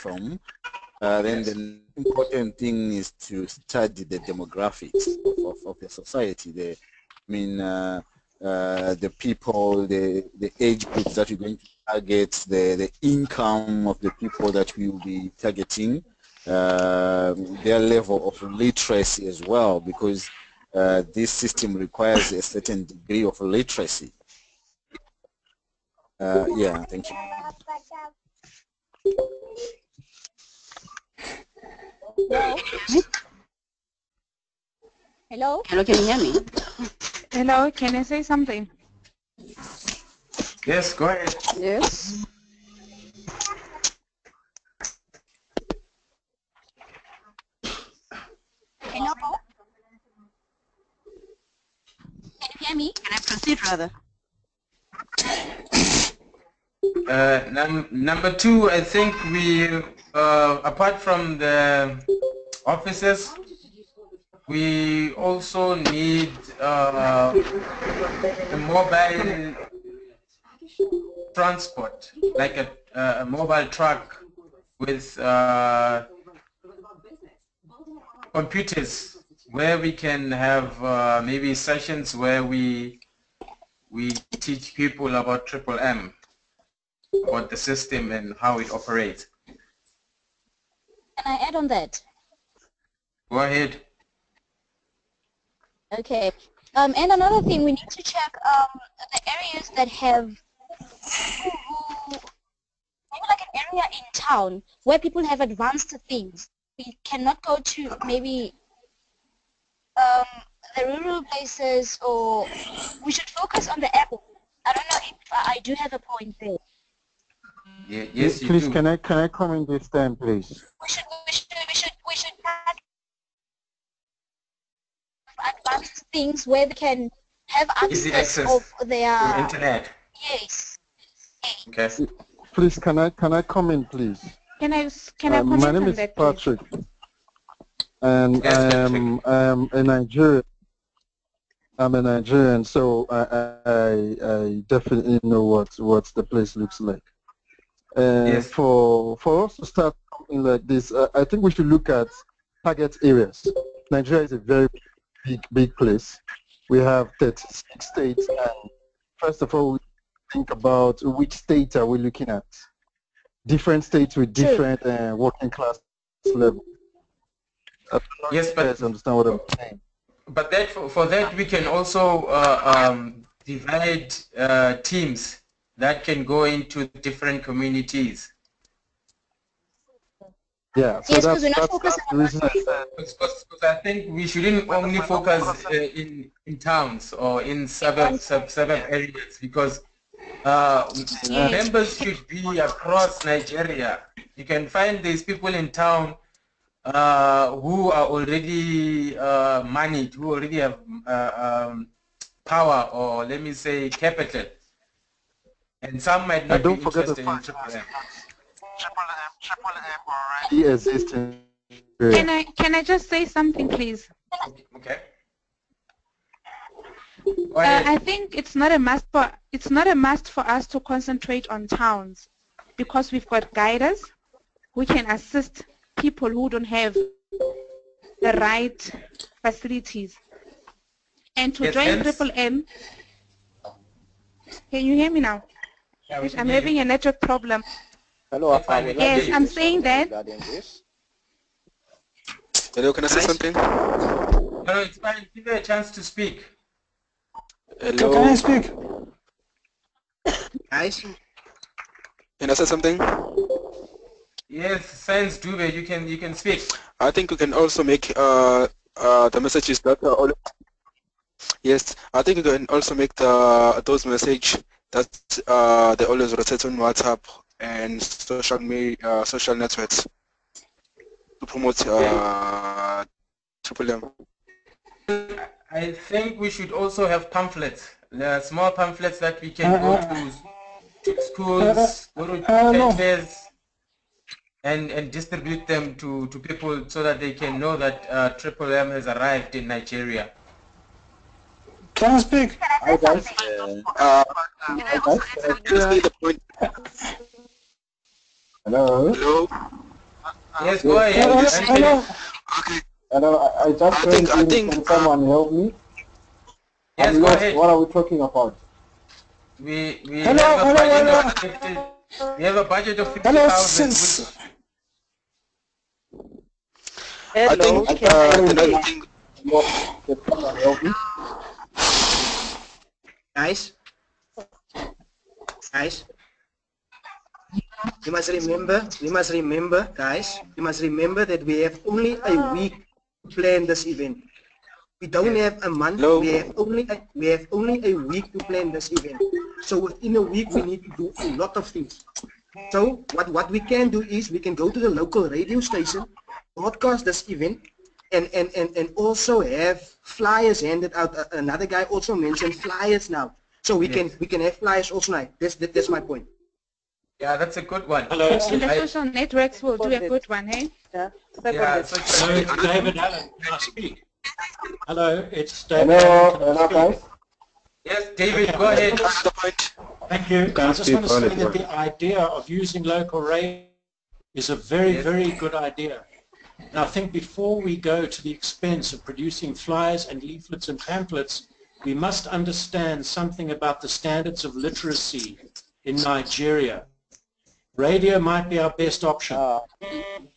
from, then the important thing is to study the demographics of the society. The people, the age groups that you're going to target, the income of the people that we will be targeting, their level of literacy as well, because this system requires a certain degree of literacy. Yeah, thank you. Hello? Hello, can you hear me? Hello, can I say something? Yes, go ahead. Yes. Hello? Can you hear me? Can I proceed rather? Number two, I think we, apart from the offices, we also need a mobile transport, like a mobile truck with computers, where we can have maybe sessions where we teach people about Triple M, about the system and how it operates. Can I add on that? Go ahead. Okay. And another thing, we need to check the areas that have maybe like an area in town where people have advanced things. We cannot go to maybe the rural places, or we should focus on the apple. I don't know if I do have a point there. Yeah, yes, you please, do. can I comment this time, please? We should advanced things where they can have access of their internet. Yes. Okay. Please, can I comment, please? Can I comment my name on is that, Patrick, and yes, I'm a Nigerian. I'm a Nigerian, so I definitely know what the place looks like. Yes. For us to start something like this, I think we should look at target areas. Nigeria is a very big place. We have 36 states, and first of all, we think about which state are we looking at. Different states with different working class level. Yes, but you guys understand what I'm saying. But that for that we can also divide teams that can go into different communities. Yeah, so Yes, that's the reason I said. Because I think we shouldn't only focus in towns or in suburb areas, because members should be across Nigeria. You can find these people in town who are already moneyed, who already have power, or let me say capital, and some might not be interested in Triple M. Triple M already exists in Can I just say something, please? Okay. I think it's not a must for us to concentrate on towns, because we've got guiders who can assist people who don't have the right facilities. And to join Triple M, can you hear me now? Yeah, I'm having a network problem. Hello, yes, I'm saying that. Hello, can I say something? No, it's fine. Give me a chance to speak. Hello. Can I speak? Guys? Can I say something? Yes, Science Dube, you can speak. I think we can also make the messages that are all. Yes, I think we can also make those messages that they always rotate on WhatsApp and social networks to promote Triple M. I think we should also have pamphlets, small pamphlets that we can go to schools, go to churches, and distribute them to people so that they can know that Triple M has arrived in Nigeria. Can I speak? Hi guys. Hello. Hello. Yes, go ahead. Hello. Okay. Hello, I just I think, can someone help me? Yes, I'm go lost. ahead. What are we talking about? We Hello, have a hello, budget hello. of 50, we have a budget of Hello, 50,000. since I Hello, think can I another speak? thing. Can someone help me? Guys, we must remember, guys, we must remember that we have only a week to plan this event. We don't have a month. Hello? We have only a week to plan this event. So within a week, we need to do a lot of things. So what we can do is we can go to the local radio station, broadcast this event, and also have flyers handed out. Another guy also mentioned flyers now. So we can have flyers also now. That's my point. Yeah, that's a good one. Hello. And the social networks will do a good one, hey? Yeah. Yeah, Hello, David Allen. Can I speak? Hello, it's David Hello, Allen. Can I hello speak? guys. Yes, David, go ahead. That's the point. Thank you. I just want to say that the idea of using local radio is a very, very good idea. And I think before we go to the expense of producing flyers and leaflets and pamphlets, we must understand something about the standards of literacy in Nigeria. Radio might be our best option,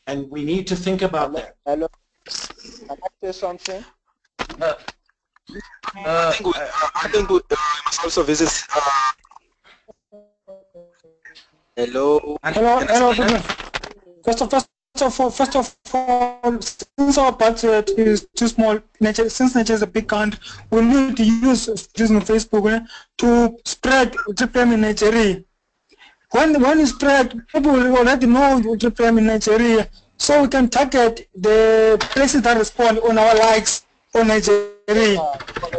and we need to think about that. Hello. Can I say something? I think we must also visit. Hello. Hello. First of all, since our budget is too small, since Nigeria is a big country, we need to use using Facebook to spread GPM in Nigeria. When you spread, people will already know GPM in Nigeria, so we can target the places that respond on our likes on Nigeria.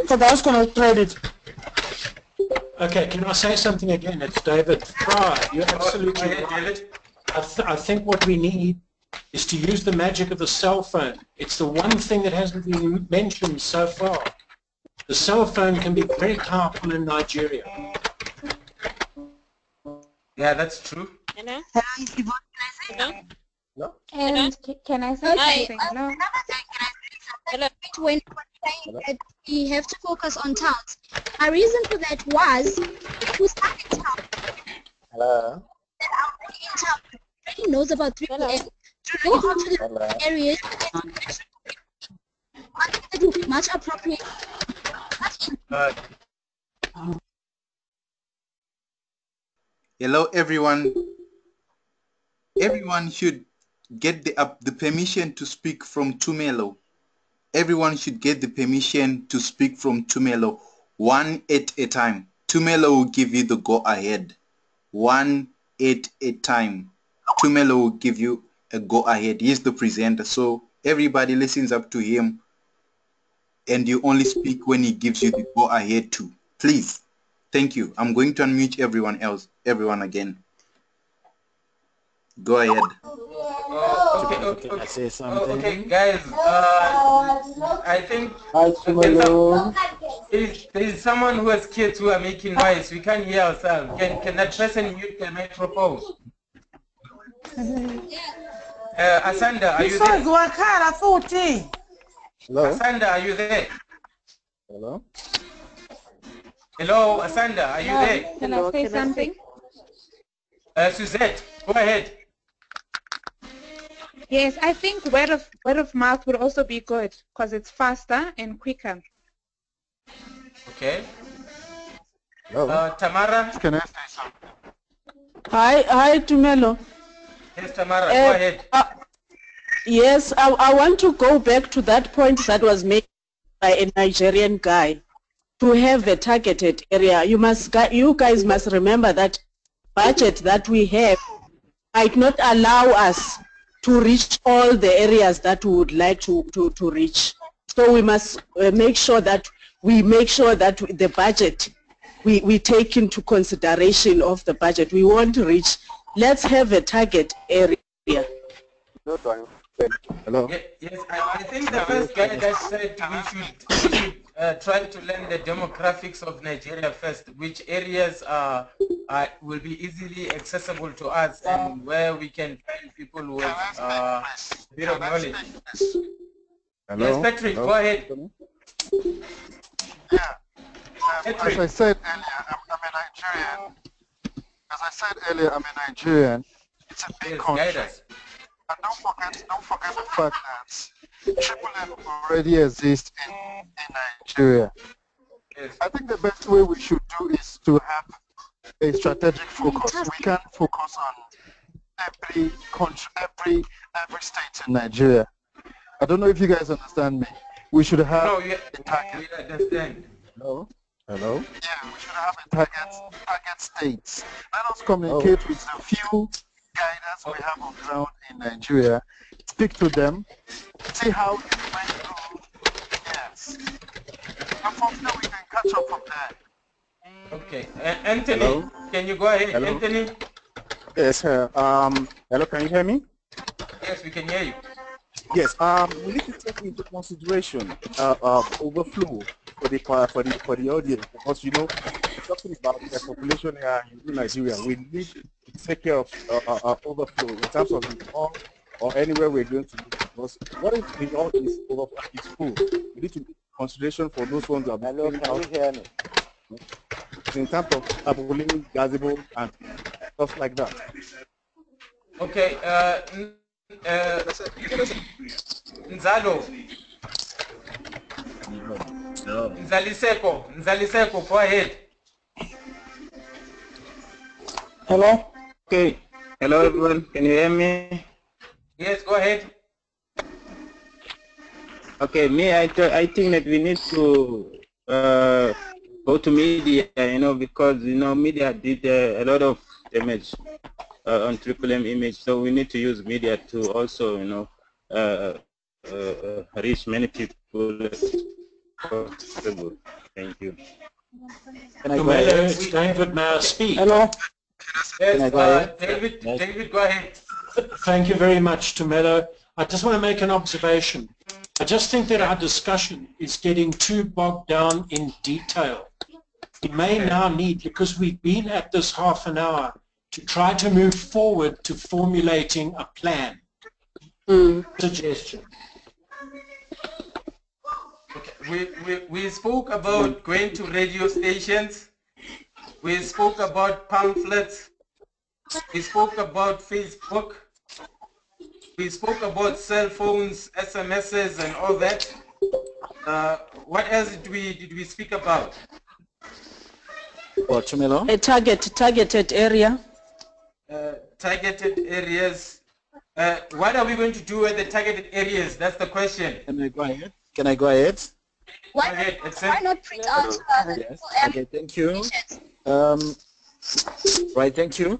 So that's going to spread it. Okay, can I say something again? It's David Fry. You're absolutely Go ahead, right. David. I think what we need is to use the magic of the cell phone. It's the one thing that hasn't been mentioned so far. The cell phone can be very powerful in Nigeria. Yeah, that's true. Hello? No? And can I say something? No? When saying that we have to focus on towns, my reason for that was who's in town Hello. that are already in town already knows about 3PM to go out to the areas I think that would be much appropriate. Hello everyone. Everyone should get the permission to speak from Tumelo. Everyone should get the permission to speak from Tumelo, one at a time. Tumelo will give you the go ahead. One at a time. Tumelo will give you a go ahead. He's the presenter, so everybody listens up to him, and you only speak when he gives you the go ahead to. Please. Thank you. I'm going to unmute everyone again. Go ahead. Can I say something? Okay, guys. I think there's someone who has kids who are making noise. We can't hear ourselves. Can that person mute the microphone? Asanda, are you there? Hello? Asanda, are you there? Hello? Hello, Asanda, are you there? Can I say something? Suzette, go ahead. Yes, I think word of mouth would also be good because it's faster and quicker. Okay. Hello? Tamara? Can I say something? Hi, Tumelo. Yes, Tamara, go ahead. Yes, I want to go back to that point that was made by a Nigerian guy to have a targeted area. You guys must remember that budget that we have might not allow us to reach all the areas that we would like to reach. So we must make sure that the budget, we take into consideration of the budget. We want to reach, let's have a target area. Hello? Yes, I think the first guy that said we should try to learn the demographics of Nigeria first, which areas will be easily accessible to us and where we can find people people with a bit of knowledge. Hello? Yes, Patrick, Hello? go ahead. Yeah. Patrick. As I said earlier, I'm a Nigerian. As I said earlier, I'm a Nigerian. It's a big country. And don't forget the fact that Triple already exists in Nigeria. Yes. I think the best way we should do is to have a strategic focus. We can't focus on every country, every state in Nigeria. I don't know if you guys understand me. We should have a target. We understand. Hello? Hello? Yeah, we should have a target states. Let us communicate with the few guidance we have on ground in Nigeria. Speak to them. See how it might go. Yes. And from there we can catch up from there. Okay. Anthony, Hello? Can you go ahead? Hello? Anthony? Yes, hello, can you hear me? Yes, we can hear you. Yes, we need to take into consideration overflow for the audience, because, you know, talking about the population here in Nigeria, we need to take care of overflow in terms of the hall or anywhere we're going to do. Because what if the hall is full? We need to take consideration for those ones that are Hello, can you hear me? in terms of abolition, gazebo, and stuff like that. Okay, Nzalo. Nzaliseko, go ahead. Hello? Okay. Hello, everyone. Can you hear me? Yes, go ahead. Okay, I think that we need to go to media, you know, because, you know, media did a lot of damage on Triple M image, so we need to use media to also, you know, reach many people as possible. Thank you. Can I go ahead? David, may I speak? Hello. Yes, David, go ahead. Thank you very much, Tumelo. I just want to make an observation. I just think that our discussion is getting too bogged down in detail. We may now need, because we've been at this half an hour, to try to move forward to formulating a plan. Suggestion. Okay. We spoke about going to radio stations. We spoke about pamphlets. We spoke about Facebook. We spoke about cell phones, SMSs, and all that. What else did we speak about? A targeted area. Targeted areas. What are we going to do at the targeted areas? That's the question. Can I go ahead? Can I go ahead? Why not print out Yes. Okay, thank you. Right, thank you.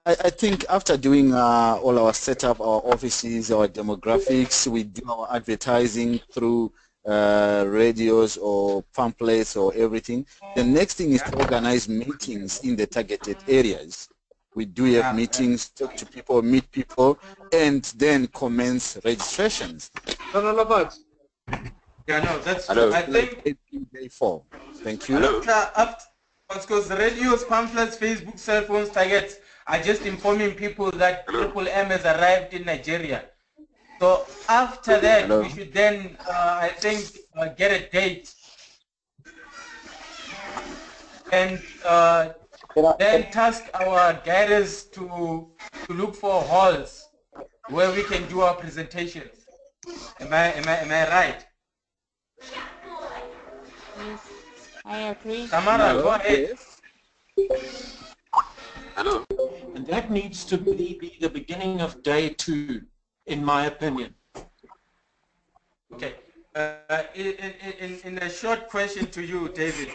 I think after doing all our setup, our offices, our demographics, we do our advertising through radios or pamphlets or everything. The next thing is to organize meetings in the targeted areas. We do have meetings, talk to people, meet people, and then commence registrations. Yeah, no, that's true. I think Thank you. Because the radios, pamphlets, Facebook, cell phones, targets are just informing people that Triple M has arrived in Nigeria. So after that, we should then, I think, get a date and then task our guiders to look for halls where we can do our presentations. Am I right? Yes, I agree. Tamara, go ahead. Hello. And that needs to be the beginning of day 2, in my opinion. Okay. In a short question to you, David,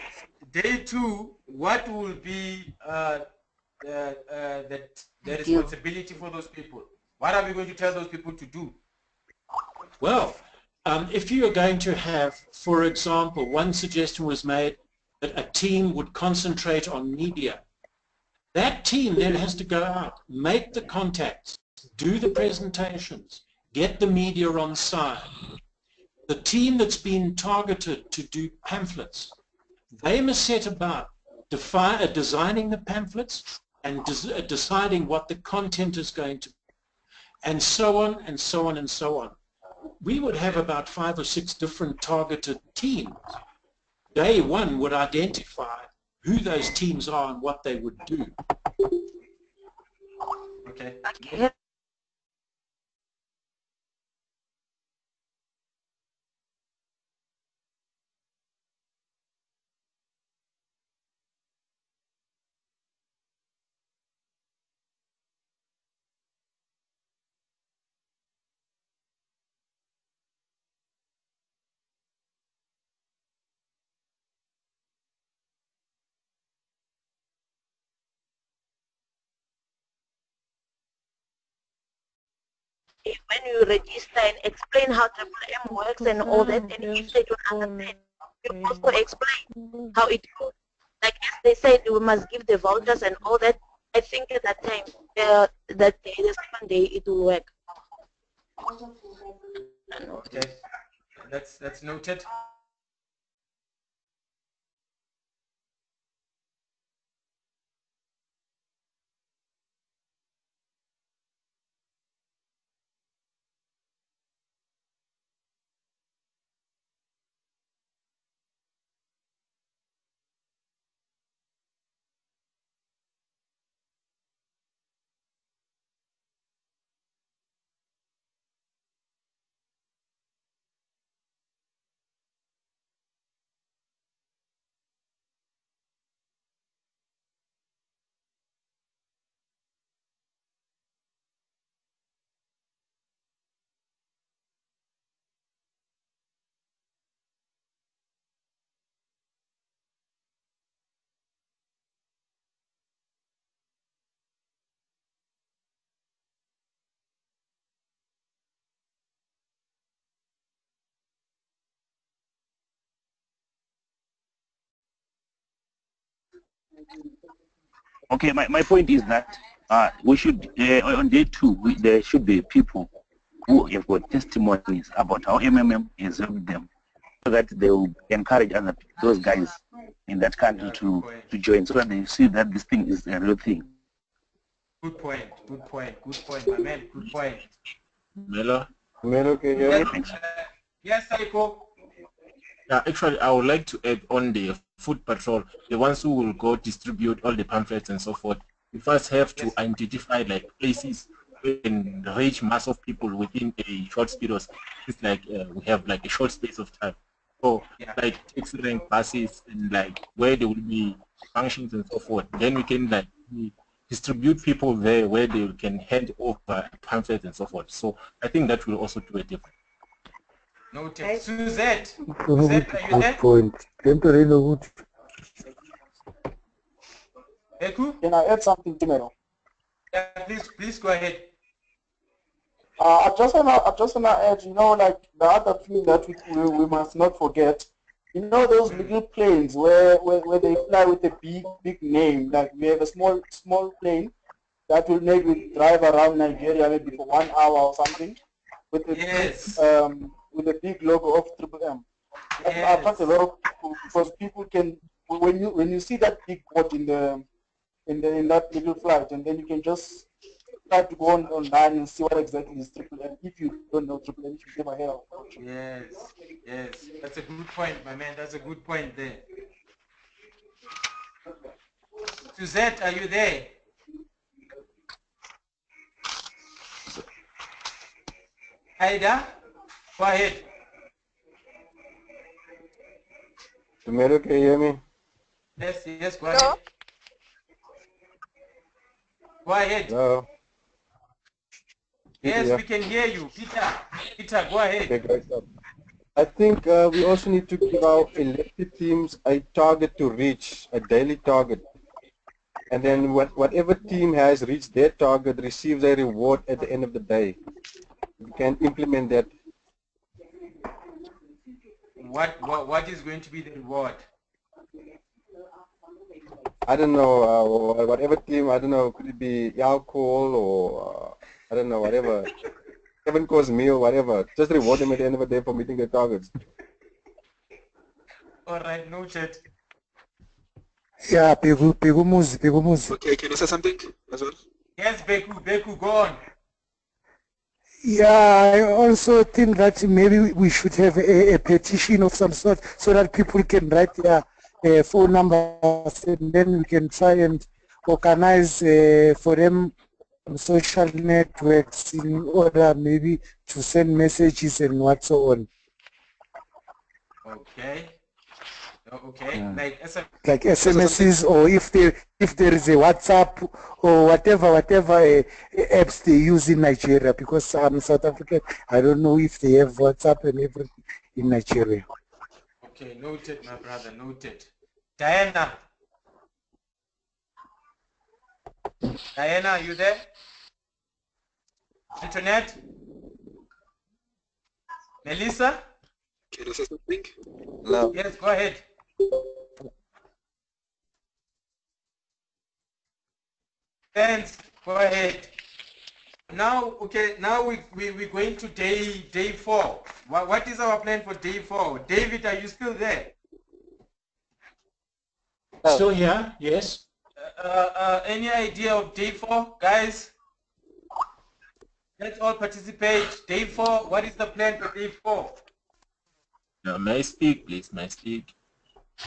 day 2, what will be the responsibility for those people? What are we going to tell those people to do? Well, if you are going to have, for example, one suggestion was made that a team would concentrate on media. That team then has to go out, make the contacts, do the presentations, get the media on side. The team that's been targeted to do pamphlets, they must set about designing the pamphlets and deciding what the content is going to be. and so on and so on and so on. We would have about 5 or 6 different targeted teams. Day one would identify who those teams are and what they would do. Okay. When you register and explain how M works and all that, and if they don't understand, you also explain how it goes. Like as they said, we must give the vouchers and all that. I think at that time, that day, the second day, it will work. Okay, that's noted. Okay, my point is that we should, on day 2, there should be people who have got testimonies about how MMM has helped them, so that they will encourage those guys in that country to join, so that they see that this thing is a real thing. Good point, my man, good point. Melo, can you hear me? Yes, Saiko. Yeah, actually, I would like to add on the food patrol, the ones who will go distribute all the pamphlets and so forth. We first have to identify like places where we can reach mass of people within a short period of time. It's like we have like a short space of time. So like taxi rank buses and like where there will be functions and so forth. Then we can like distribute people there where they can hand over pamphlets and so forth. So I think that will also do a difference. Noted. Suzette, are you there? Good point. Eku? Can I add something, Timero? Yeah, please go ahead. I just wanna add, you know, like the other thing that we must not forget, you know, those little planes where they fly with a big name. Like we have a small plane that will maybe drive around Nigeria maybe for 1 hour or something with a with a big logo of Triple M. That attracts a lot of people because people can, when you see that big boat in that little flight, and then you can just try to go online and see what exactly is Triple M. If you don't know Triple M, you should never hear of it. Yes, that's a good point, my man. That's a good point there. Suzette, are you there? Aida, go ahead. Tomorrow, can you hear me? Yes, go ahead. Go ahead. Hello. Yes, Yeah. we can hear you. Peter, go ahead. Okay, great stuff. I think we also need to give our elected teams a target to reach, a daily target. And then whatever team has reached their target receives a reward at the end of the day. We can implement that. What is going to be the reward? I don't know, whatever team, I don't know, could it be alcohol or, I don't know, whatever, 7-course meal, whatever. Just reward them at the end of the day for meeting their targets. All right, noted. Yeah, Pegumuzi. Okay, can you say something as well? Yes, Beku, go on. Yeah, I also think that maybe we should have a petition of some sort so that people can write their phone numbers, and then we can try and organize for them social networks in order maybe to send messages and what so on. Okay. Okay. Like SMSs, or if there is a WhatsApp or whatever apps they use in Nigeria, because I'm South African, I don't know if they have WhatsApp and everything in Nigeria. Okay, noted, my brother, noted. Diana, are you there? Antoinette? Melissa? Can I say something? Yes, go ahead. Thanks, go ahead. Now, okay, now we're going to day 4. What is our plan for day 4? David, are you still there? Still here, yes. Any idea of day 4, guys? Let's all participate. Day 4, what is the plan for day 4? May I speak, please? May I speak?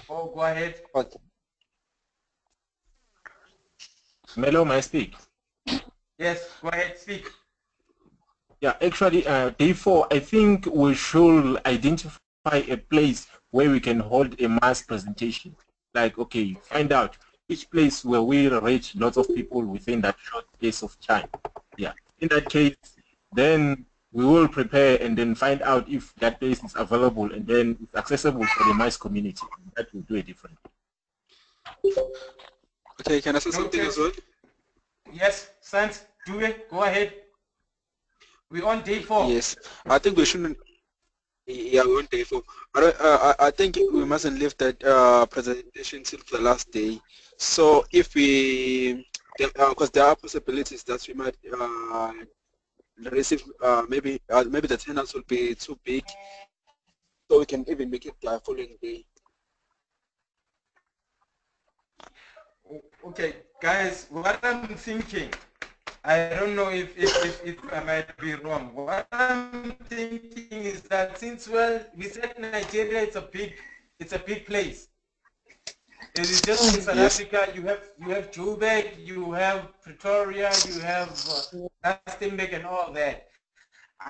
Oh, go ahead. Okay. Melo, may I speak? Yes, go ahead, speak. Yeah, actually, day 4, I think we should identify a place where we can hold a mass presentation. Like, okay, find out which place where we reach lots of people within that short space of time. Yeah, in that case, then we will prepare and then find out if that place is available and then it's accessible for the mass community. That will do a difference. Okay, can I say something as well? Yes, Sans, do it. Go ahead. We're on day 4. Yes, I think we shouldn't. Yeah, we're on day 4. I think we mustn't leave that presentation till the last day. So if we, because there are possibilities that we might receive, maybe the attendance will be too big, so we can even make it the following day. Okay, guys, what I'm thinking, I don't know if I might be wrong. What I'm thinking is that since, well, we said Nigeria, it's a big place. It is just in South Africa. You have Joburg, you have Pretoria, you have Rustenburg and all that.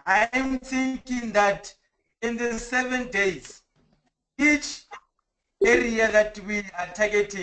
I'm thinking that in the 7 days, each area that we are targeting